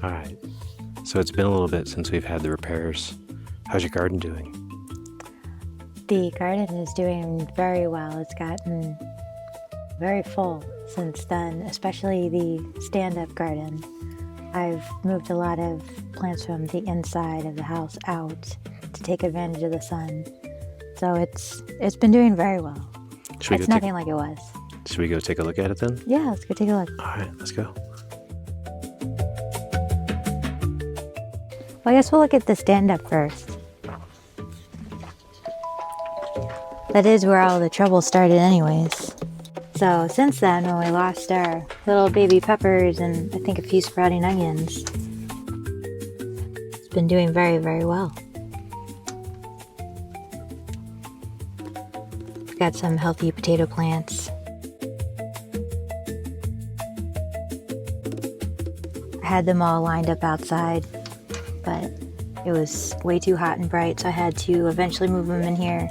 All right. So it's been a little bit since we've had the repairs. How's your garden doing? The garden is doing very well. It's gotten very full since then, especially the stand-up garden. I've moved a lot of plants from the inside of the house out to take advantage of the sun. So it's been doing very well. It's nothing like it was. Should we go take a look at it then? Yeah, let's go take a look. All right, let's go. Well, I guess we'll look at the stand-up first. That is where all the trouble started anyways. So since then, when we lost our little baby peppers and I think a few sprouting onions, it's been doing very, very well. We've got some healthy potato plants. I had them all lined up outside, but it was way too hot and bright, so I had to eventually move them in here,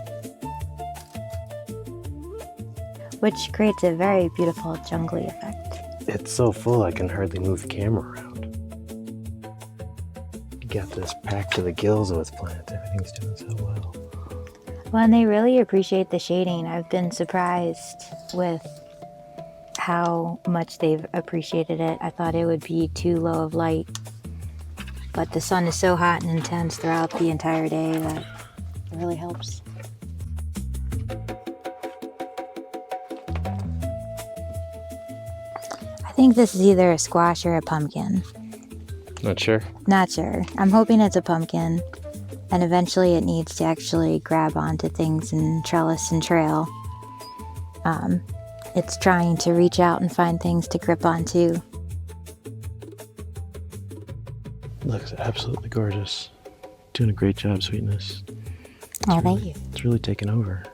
which creates a very beautiful jungly effect. It's so full I can hardly move the camera around. You got this packed to the gills with plants. Everything's doing so well. Well, and they really appreciate the shading. I've been surprised with how much they've appreciated it. I thought it would be too low of light, but the sun is so hot and intense throughout the entire day that it really helps. I think this is either a squash or a pumpkin. Not sure? Not sure. I'm hoping it's a pumpkin, and eventually it needs to actually grab onto things and trellis and trail. It's trying to reach out and find things to grip onto. Looks absolutely gorgeous. Doing a great job, Sweetness. Oh, thank you. It's really taken over.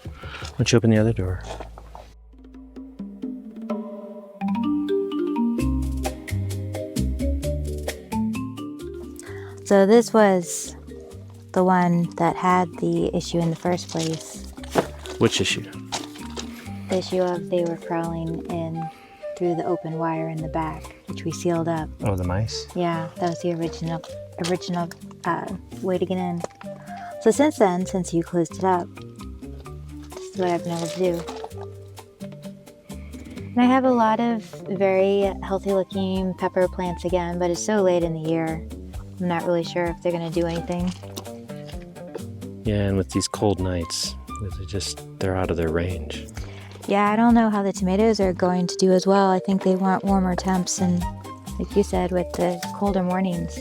Why don't you open the other door? So this was the one that had the issue in the first place. Which issue? The issue of they were crawling in through the open wire in the back, which we sealed up. Oh, the mice? Yeah, that was the original way to get in. So since then, since you closed it up, this is what I've been able to do. And I have a lot of very healthy looking pepper plants again, but it's so late in the year. I'm not really sure if they're going to do anything. Yeah, and with these cold nights, they're out of their range. Yeah, I don't know how the tomatoes are going to do as well. I think they want warmer temps and, like you said, with the colder mornings.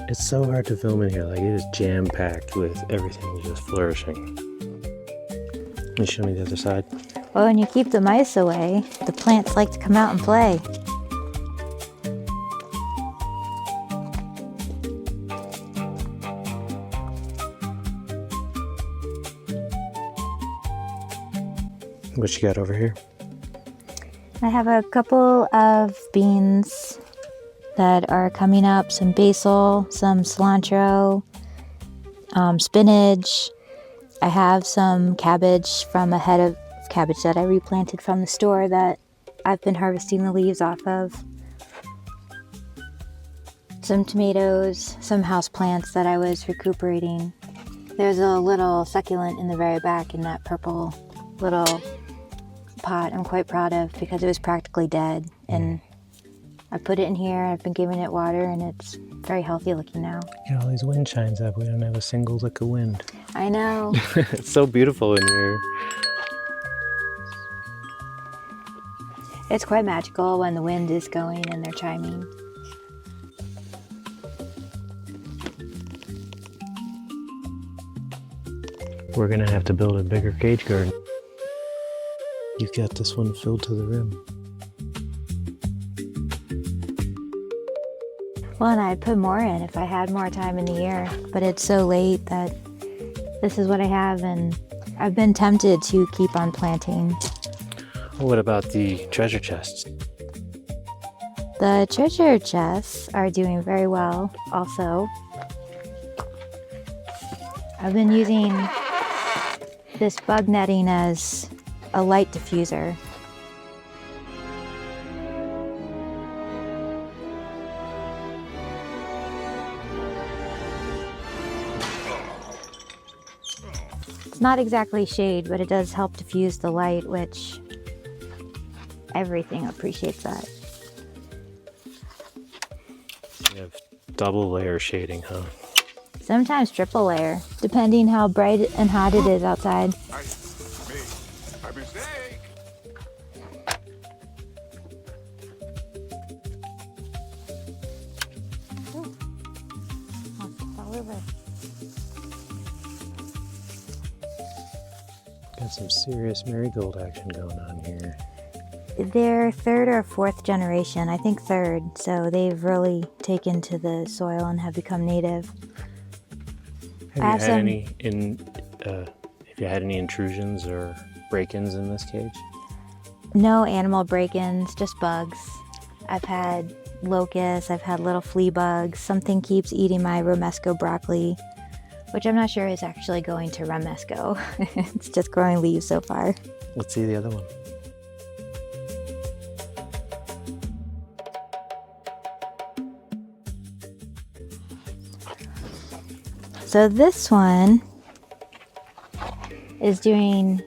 It's so hard to film in here. Like, it is jam-packed with everything just flourishing. Can you show me the other side? Well, when you keep the mice away, the plants like to come out and play. What you got over here? I have a couple of beans that are coming up, some basil, some cilantro, spinach. I have some cabbage from a head of cabbage that I replanted from the store that I've been harvesting the leaves off of. Some tomatoes, some house plants that I was recuperating. There's a little succulent in the very back in that purple little pot I'm quite proud of because it was practically dead, and I put it in here. I've been giving it water and it's very healthy looking now. Yeah, all these wind chimes up. We don't have a single lick of wind. I know. It's so beautiful in here. It's quite magical when the wind is going and they're chiming. We're gonna have to build a bigger cage garden. You've got this one filled to the rim. Well, and I'd put more in if I had more time in the year, but it's so late that this is what I have, and I've been tempted to keep on planting. What about the treasure chests? The treasure chests are doing very well also. I've been using this bug netting as a light diffuser. not exactly shade, but it does help diffuse the light, which everything appreciates that. You have double layer shading, huh? Sometimes triple layer, depending how bright and hot it is outside. I made a mistake. All over. Got some serious marigold action going on here. They're third or fourth generation, I think third, so they've really taken to the soil and have become native. Have you had any intrusions or break-ins in this cage? No animal break-ins, just bugs. I've had locusts, I've had little flea bugs. Something keeps eating my romesco broccoli, which I'm not sure is actually going to romesco. It's just growing leaves so far. Let's see the other one. So this one is doing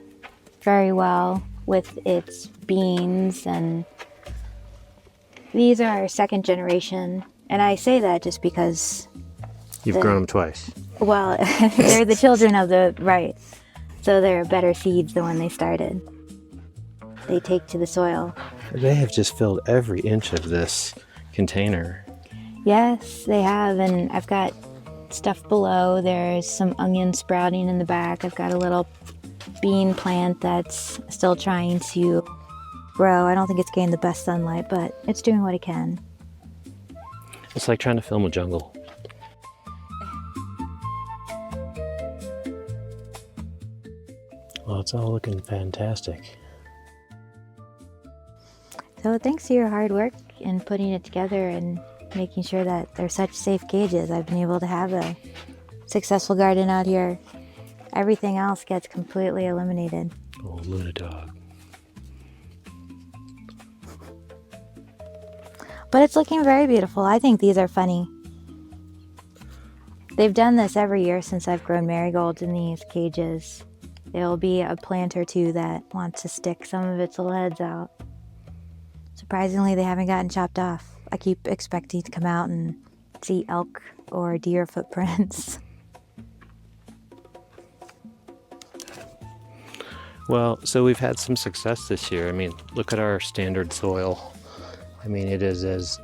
very well with its beans, and these are second generation. And I say that just because You've grown them twice. well, they're the children of the right. So they're better seeds than when they started. They take to the soil. They have just filled every inch of this container. Yes, they have, and I've got stuff below. There's some onion sprouting in the back. I've got a little bean plant that's still trying to grow. I don't think it's getting the best sunlight, but it's doing what it can. It's like trying to film a jungle. Well, it's all looking fantastic. So thanks to your hard work in putting it together and making sure that they're such safe cages, I've been able to have a successful garden out here. Everything else gets completely eliminated. Oh, Luna dog. But it's looking very beautiful. I think these are funny. They've done this every year since I've grown marigolds in these cages. There'll be a plant or two that wants to stick some of its little heads out. Surprisingly, they haven't gotten chopped off. I keep expecting to come out and see elk or deer footprints. Well, so we've had some success this year. I mean, look at our standard soil. I mean, it is as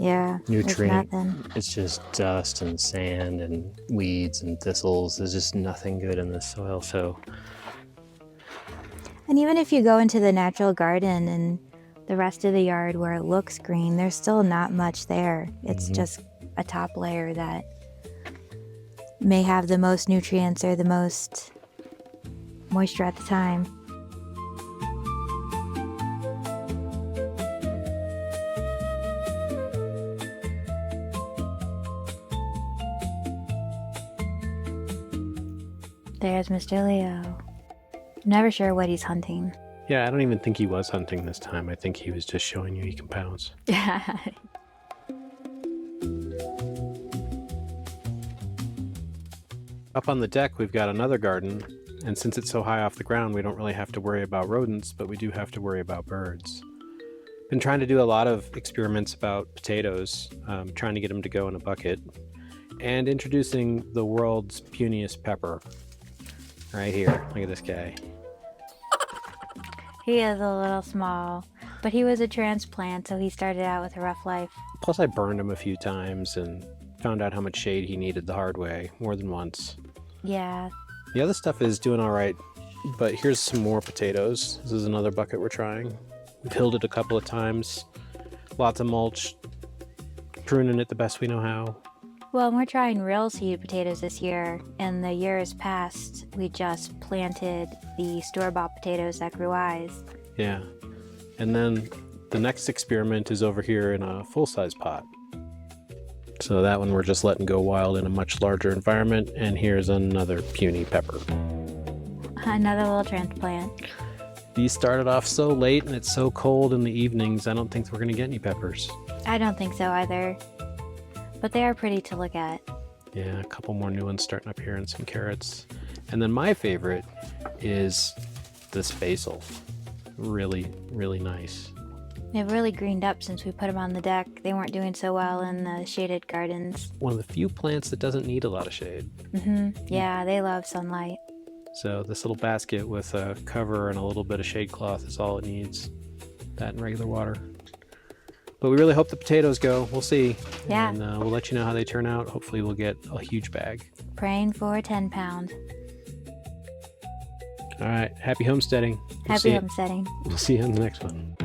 Yeah, nutrient. there's nothing. It's just dust and sand and weeds and thistles. There's just nothing good in this soil. So And even if you go into the natural garden and the rest of the yard where it looks green, there's still not much there. It's just a top layer that may have the most nutrients or the most moisture at the time. There's Mr. Leo. I'm never sure what he's hunting. yeah, I don't even think he was hunting this time. I think he was just showing you he can pounce. Up on the deck, we've got another garden, and since it's so high off the ground, we don't really have to worry about rodents, but we do have to worry about birds. Been trying to do a lot of experiments about potatoes, trying to get them to go in a bucket, and introducing the world's puniest pepper. Right here, look at this guy. He is a little small, but he was a transplant, so he started out with a rough life. Plus I burned him a few times and found out how much shade he needed the hard way, more than once. Yeah, The other stuff is doing all right, but here's some more potatoes. This is another bucket we're trying. We've hilled it a couple of times. Lots of mulch, pruning it the best we know how. well, we're trying real seed potatoes this year. In the years past, we just planted the store-bought potatoes that grew eyes. Yeah. And then the next experiment is over here in a full-size pot. So that one we're just letting go wild in a much larger environment. And here's another puny pepper. Another little transplant. These started off so late and it's so cold in the evenings, I don't think we're going to get any peppers. I don't think so either, but they are pretty to look at. Yeah, a couple more new ones starting up here and some carrots. And then my favorite is this basil. Really, really nice. They've really greened up since we put them on the deck. They weren't doing so well in the shaded gardens. One of the few plants that doesn't need a lot of shade. Yeah, they love sunlight. So this little basket with a cover and a little bit of shade cloth is all it needs. That and regular water. But we really hope the potatoes go. We'll see. Yeah. And we'll let you know how they turn out. Hopefully we'll get a huge bag. Praying for a 10-pound. All right. Happy homesteading. Happy homesteading. We'll see you on the next one.